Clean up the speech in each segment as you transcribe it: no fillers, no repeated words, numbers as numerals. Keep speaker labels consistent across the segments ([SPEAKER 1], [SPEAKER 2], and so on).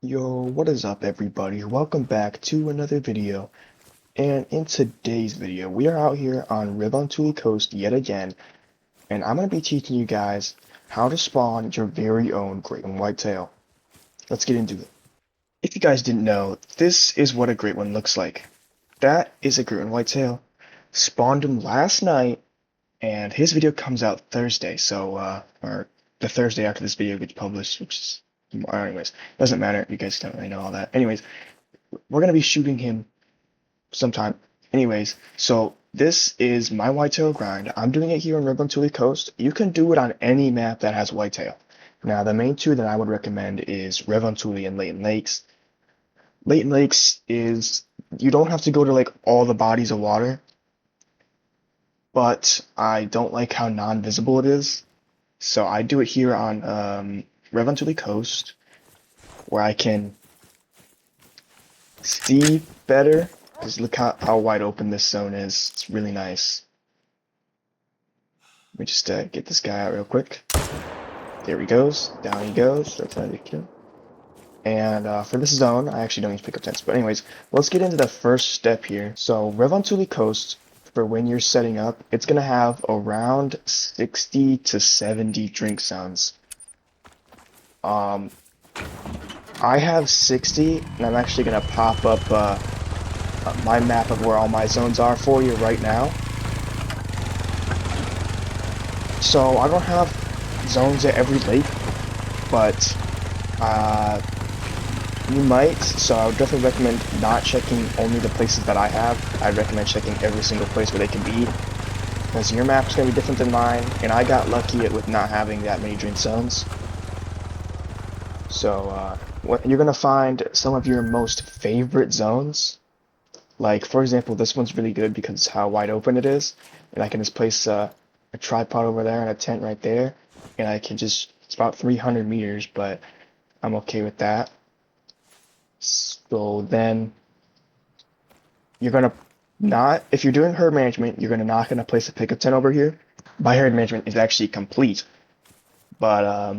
[SPEAKER 1] Yo, what is up everybody? Welcome back to another video. And in today's video, we are out here on Revontuli Coast yet again, and I'm going to be teaching you guys how to spawn your very own great one whitetail. Let's get into it. If you guys didn't know, this is what a great one looks like. That is a great one whitetail. Spawned him last night, and his video comes out Thursday, or the Thursday after this video gets published, which is, anyways, doesn't matter, you guys don't really know all that. Anyways, we're going to be shooting him sometime. Anyways, so this is my whitetail grind. I'm doing it here on Revontuli Coast. You can do it on any map that has whitetail. Now, the main two that I would recommend is Revontuli and Leighton Lakes. Leighton Lakes is, you don't have to go to like all the bodies of water, but I don't like how non-visible it is. So I do it here on Revontuli Coast, where I can see better. Just look how wide open this zone is. It's really nice. Let me just get this guy out real quick. There he goes. Down he goes. That's another kill. And for this zone, I actually don't need to pick up tents. But anyways, let's get into the first step here. So Revontuli Coast, for when you're setting up, it's going to have around 60 to 70 drink zones. I have 60, and I'm actually going to pop up my map of where all my zones are for you right now. So I don't have zones at every lake, but you might, so I would definitely recommend not checking only the places that I have. I'd recommend checking every single place where they can be, because your map's going to be different than mine, and I got lucky with not having that many drink zones. So you're going to find some of your most favorite zones. Like, for example, this one's really good because how wide open it is, and I can just place a tripod over there and a tent right there, and I can just, it's about 300 meters, but I'm okay with that. So then, you're gonna not, if you're doing herd management, you're not gonna place a pickup tent over here. My herd management is actually complete, but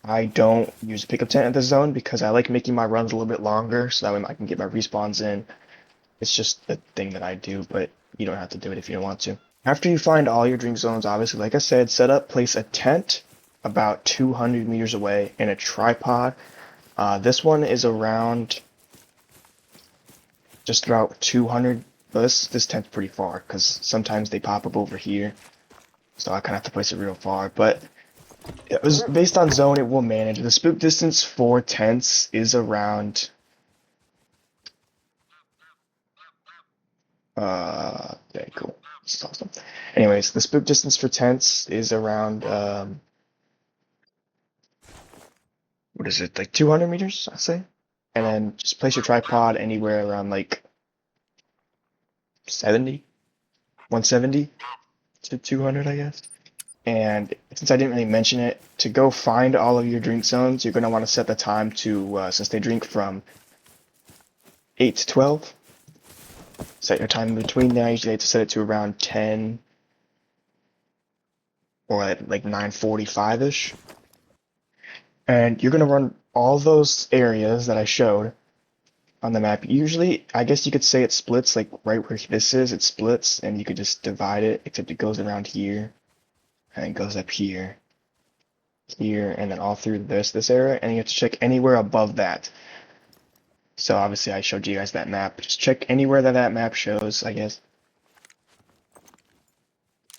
[SPEAKER 1] I don't use a pickup tent in this zone because I like making my runs a little bit longer, so that way I can get my respawns in. It's just a thing that I do, but you don't have to do it if you don't want to. After you find all your drink zones, obviously, like I said, set up, place a tent about 200 meters away and a tripod. This one is around just about 200. This tent's pretty far because sometimes they pop up over here, so I kind of have to place it real far. But it was based on zone, it will manage. The spook distance for tents is around. Okay, cool. This is awesome. Anyways, the spook distance for tents is around, what is it, like 200 meters, I'd say? And then just place your tripod anywhere around like 70, 170 to 200, I guess. And since I didn't really mention it, to go find all of your drink zones, you're going to want to set the time to, since they drink from 8 to 12, set your time in between there. I usually like to set it to around 10 or at like 9:45-ish. And you're going to run all those areas that I showed on the map. Usually, I guess you could say it splits, like right where this is, it splits, and you could just divide it, except it goes around here, and it goes up here, here, and then all through this area, and you have to check anywhere above that. So obviously I showed you guys that map. Just check anywhere that map shows, I guess.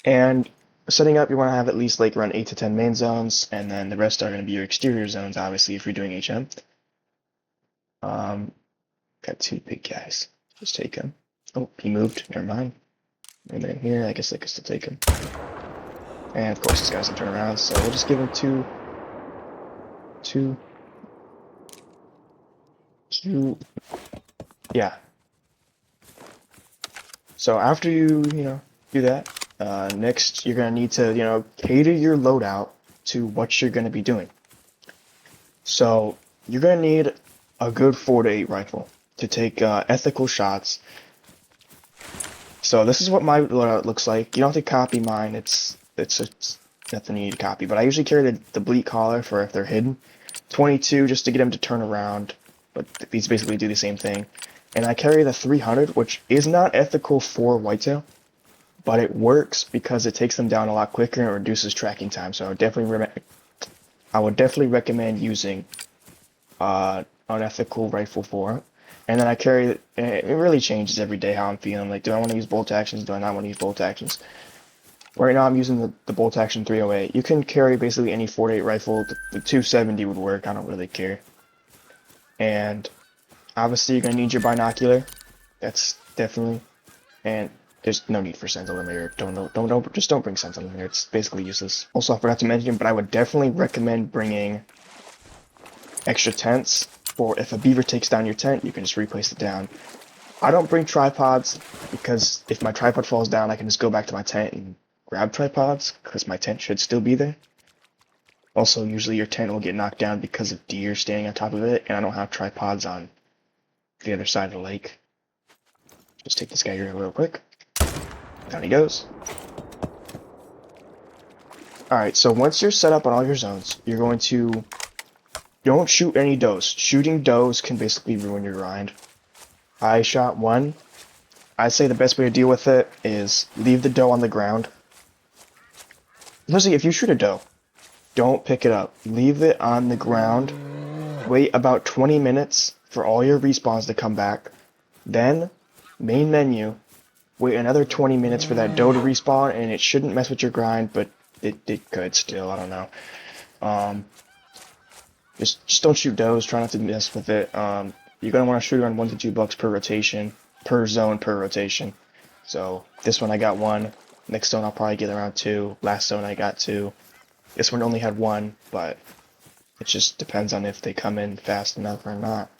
[SPEAKER 1] And setting up, you want to have at least like around 8 to 10 main zones, and then the rest are going to be your exterior zones, obviously, if you're doing HM. Got two big guys. Just take him. Oh, he moved. Never mind. And then here, I guess I could still take him. And of course, this guy's gonna turn around, so we'll just give him two. Yeah. So after you do that, next you're gonna need to, cater your loadout to what you're gonna be doing. So you're gonna need a good 4 to 8 rifle to take ethical shots. So this is what my loadout looks like. You don't have to copy mine. It's nothing you need to copy. But I usually carry the bleak collar for if they're hidden. 22 just to get them to turn around. but these basically do the same thing. And I carry the 300, which is not ethical for whitetail, but it works because it takes them down a lot quicker and it reduces tracking time. So I would definitely recommend using unethical rifle for it. And then I carry it really changes every day how I'm feeling. Like, do I want to use bolt actions? Do I not want to use bolt actions? Right now I'm using the bolt action 308. You can carry basically any 48 rifle. The 270 would work. I don't really care. And obviously you're gonna need your binocular. That's definitely. And there's no need for sentinel emitter. Just don't bring sentinel emitter. It's basically useless. Also, I forgot to mention, but I would definitely recommend bringing extra tents. Or if a beaver takes down your tent, you can just replace it down. I don't bring tripods because if my tripod falls down, I can just go back to my tent and grab tripods because my tent should still be there. Also, usually your tent will get knocked down because of deer standing on top of it, and I don't have tripods on the other side of the lake. Just take this guy here real quick. Down he goes. Alright, so once you're set up on all your zones, you're going to... Don't shoot any does. Shooting does can basically ruin your grind. I shot one. I'd say the best way to deal with it is leave the doe on the ground. Especially if you shoot a doe, don't pick it up. Leave it on the ground. Wait about 20 minutes for all your respawns to come back. Then, main menu, wait another 20 minutes for that doe to respawn, and it shouldn't mess with your grind, but it could still, I don't know. Just don't shoot does, try not to mess with it. You're going to want to shoot around 1 to 2 bucks per rotation, per zone per rotation. So, this one I got 1. Next zone I'll probably get around 2. Last zone I got 2. This one only had 1, but it just depends on if they come in fast enough or not.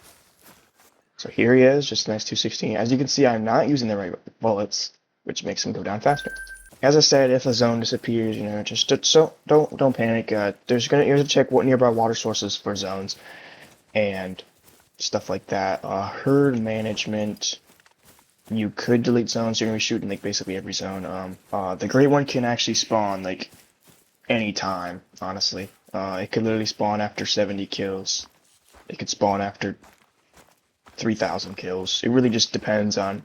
[SPEAKER 1] So here he is, just a nice 216. As you can see, I'm not using the right bullets, which makes him go down faster. As I said, if a zone disappears, you know, just don't panic. You're gonna check what nearby water sources for zones and stuff like that. Herd management. You could delete zones. You're gonna be shooting like basically every zone. The great one can actually spawn like any time. Honestly, it could literally spawn after 70 kills. It could spawn after 3,000 kills. It really just depends on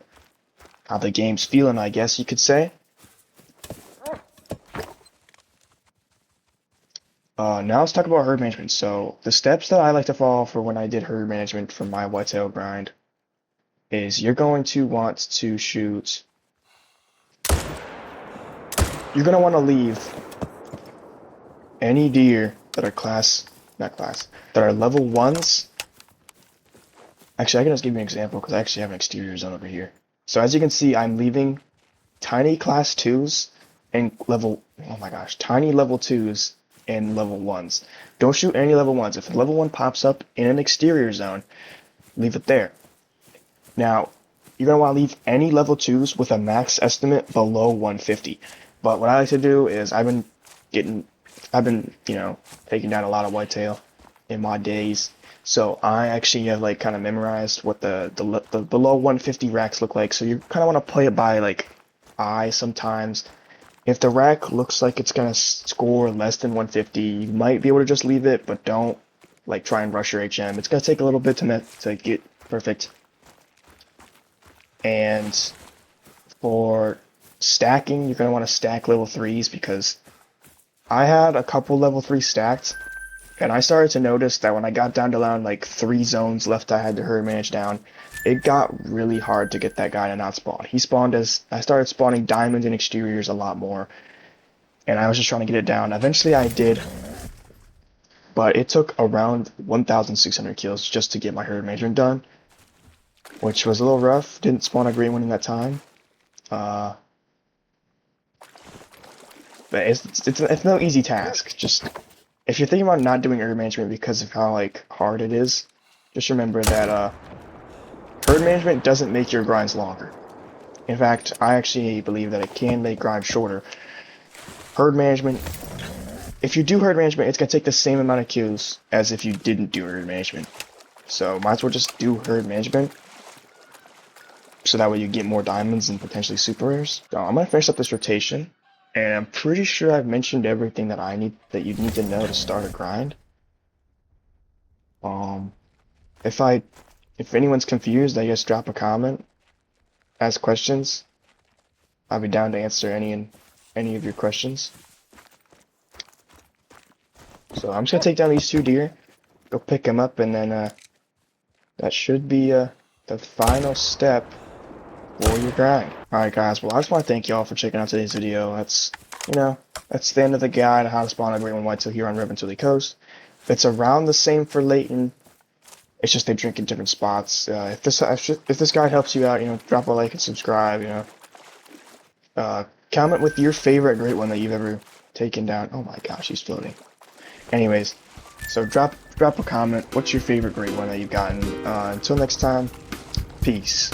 [SPEAKER 1] how the game's feeling, I guess you could say. Now let's talk about herd management. So the steps that I like to follow for when I did herd management for my whitetail grind is you're going to want to shoot. You're going to want to leave any deer that are that are level 1s. Actually, I can just give you an example because I actually have an exterior zone over here. So as you can see, I'm leaving tiny class 2s and tiny level 2s and level 1s. Don't shoot any level 1s. If a level 1 pops up in an exterior zone, leave it there. Now, you're going to want to leave any level 2s with a max estimate below 150. But what I like to do is I've been, you know, taking down a lot of whitetail in my days. So I actually have like kind of memorized what the below 150 racks look like. So you kind of want to play it by like eye sometimes. If the rack looks like it's gonna score less than 150, you might be able to just leave it, but don't like try and rush your HM. It's gonna take a little bit to get perfect. And for stacking, you're gonna want to stack level 3s because I had a couple level 3 stacked, and I started to notice that when I got down to around like 3 zones left I had to herd manage down, it got really hard to get that guy to not spawn. He spawned as I started spawning diamonds and exteriors a lot more, and I was just trying to get it down. Eventually I did, but it took around 1,600 kills just to get my herd management done, which was a little rough. Didn't spawn a great one in that time. But it's no easy task. Just if you're thinking about not doing herd management because of how like hard it is, just remember that herd management doesn't make your grinds longer. In fact, I actually believe that it can make grinds shorter. Herd management, if you do herd management, it's going to take the same amount of kills as if you didn't do herd management. So might as well just do herd management, so that way you get more diamonds and potentially super rares. So I'm going to finish up this rotation, and I'm pretty sure I've mentioned everything that you need to know to start a grind. If anyone's confused, I guess drop a comment, ask questions. I'll be down to answer any of your questions. So I'm just gonna take down these 2 deer, go pick them up, and then that should be the final step for your grind. Alright guys, well I just want to thank y'all for checking out today's video. That's the end of the guide on how to spawn a great one whitetail here on Revontuli Coast. It's around the same for Layton. It's just they drink in different spots. If this guide helps you out, drop a like and subscribe. Comment with your favorite great one that you've ever taken down. Oh my gosh, he's floating. Anyways, so drop a comment. What's your favorite great one that you've gotten? Until next time, peace.